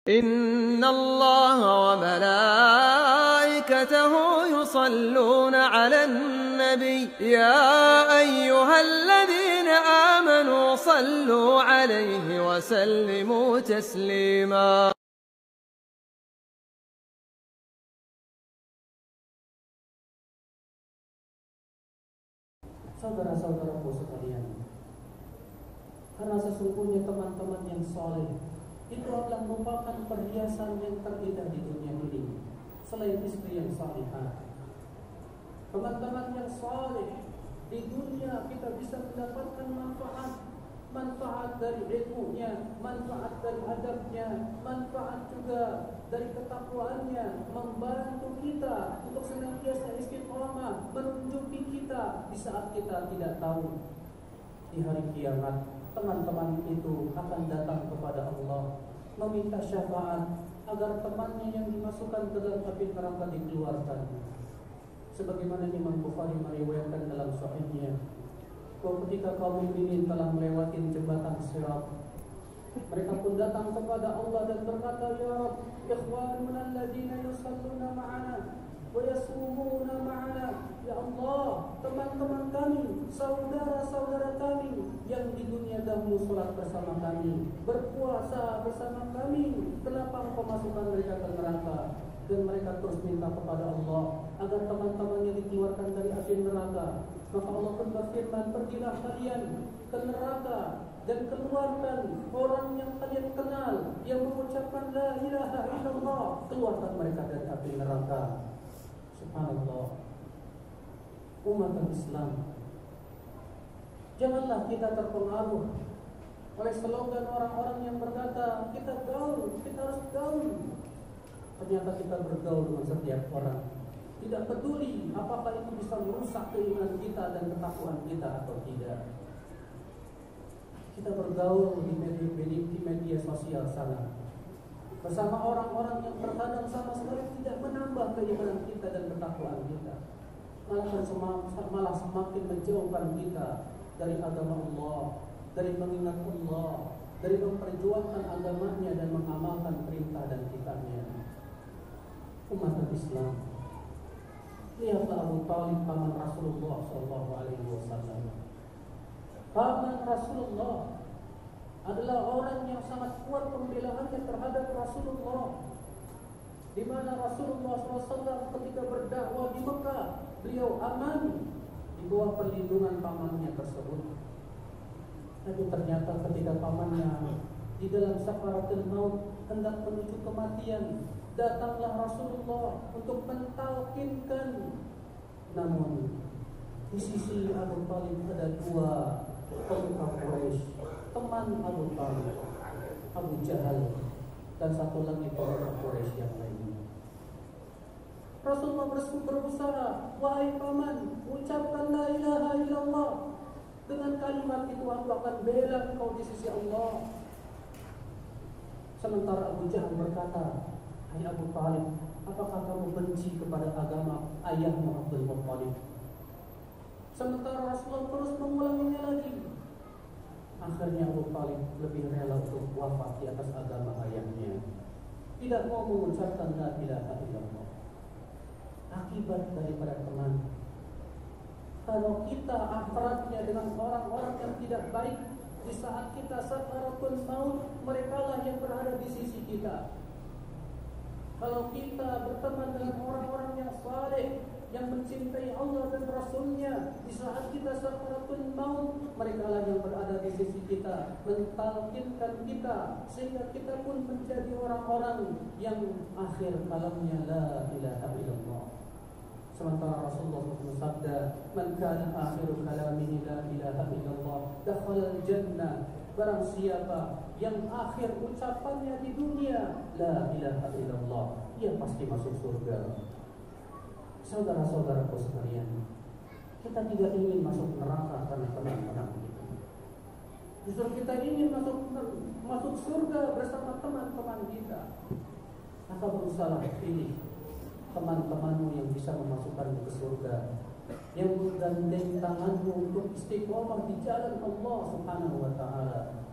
إن الله وملائكته يصلون على النبي يا أيها الذين آمنوا صلوا عليه وسلموا تسليما. Saudara-saudaraku sekalian, karena sesungguhnya teman-teman yang soleh itu adalah merupakan perhiasan yang terindah di dunia ini selain istri yang salihah. Teman-teman yang soleh di dunia kita bisa mendapatkan manfaat dari ilmunya, manfaat dari adabnya, manfaat juga dari ketakwaannya, membantu kita untuk senantiasa istiqamah, menunjuki kita di saat kita tidak tahu. Di hari kiamat, teman-teman itu akan datang kepada Allah meminta syafaat agar temannya yang dimasukkan ke dalam api neraka dikeluarkan. Sebagaimana Imam Bukhari meriwayatkan dalam sahihnya, bahwa ketika kaum mukminin telah melewati jembatan Sirat, mereka pun datang kepada Allah dan berkata, Ya Rabb, ikhwanuna alladzina yusalluna ma'ana wa yasumuna ma'ana. Ya Allah, teman-teman kami, saudara-saudara kami yang di dunia dahulu sholat bersama kami, berpuasa bersama kami, kenapa engkau masukkan mereka ke neraka? Dan mereka terus minta kepada Allah agar teman-temannya dikeluarkan dari api neraka. Maka Allah pun berfirman, pergilah kalian ke neraka dan keluarkan orang yang kalian kenal yang mengucapkan la ilaha illallah, keluarkan mereka dari api neraka. Subhanallah. Umat Islam, janganlah kita terpengaruh oleh slogan orang-orang yang berkata kita gaul, kita harus gaul. Ternyata kita bergaul dengan setiap orang, tidak peduli apakah itu bisa merusak keimanan kita dan ketakwaan kita atau tidak. Kita bergaul di media sosial sana bersama orang-orang yang terkadang sama sekali tidak menambah keimanan kita dan ketakwaan kita, malah semakin menjauhkan kita dari agama Allah, dari mengingat Allah, dari memperjuangkan agamanya dan mengamalkan perintah dan kitabnya. Umat Islam, lihatlah Abu Talib, paman Rasulullah SAW. Paman Rasulullah adalah orang yang sangat kuat pembelaannya terhadap Rasulullah, di mana Rasulullah SAW ketika berdakwah di Mekah, beliau aman di bawah perlindungan pamannya tersebut. Tapi ternyata ketika pamannya di dalam sakaratul maut hendak menuju kematian, datanglah Rasulullah untuk mentalkinkan. Namun di sisi Abu Talib ada dua pemuka Quraisy, teman Abu Talib, Abu Jahal, dan satu lagi pemuka Quraisy yang lainnya. Rasulullah berusaha, wahai paman, ucapkan la ilaha illallah. Dengan kalimat itu aku akan bela engkau di sisi Allah. Sementara Abu Jahal berkata, hai Abu Talib, apakah kamu benci kepada agama ayahmu Abdul Muttalib? Sementara Rasulullah terus mengulanginya lagi. Akhirnya Abu Talib lebih rela untuk wafat di atas agama ayahnya, tidak mau mengucapkan la ilaha illallah. Akibat daripada teman, kalau kita akrabnya dengan orang-orang yang tidak baik, di saat kita sakaratul maut, merekalah yang berada di sisi kita. Kalau kita berteman dengan orang-orang yang saleh, yang mencintai Allah dan Rasulnya, di saat kita sakaratul maut, merekalah yang berada di sisi kita, mentalkinkan kita, sehingga kita pun menjadi orang-orang yang akhir kalamnya la ilaha illallah. Sementara Rasulullah bersabda, man kana akhiru kalamihi la ilaha illallah dakhala al-jannah. Barang siapa yang akhir ucapannya di dunia la ilaha illallah, ia pasti masuk surga. Saudara-saudaraku sekalian, kita tidak ingin masuk neraka karena teman-teman kita. Justru kita ingin masuk surga bersama teman-teman kita. Maka berusaha pilih teman-temanmu yang bisa memasukkanmu ke surga, yang menggandeng tanganmu untuk istiqomah di jalan Allah Subhanahu wa ta'ala.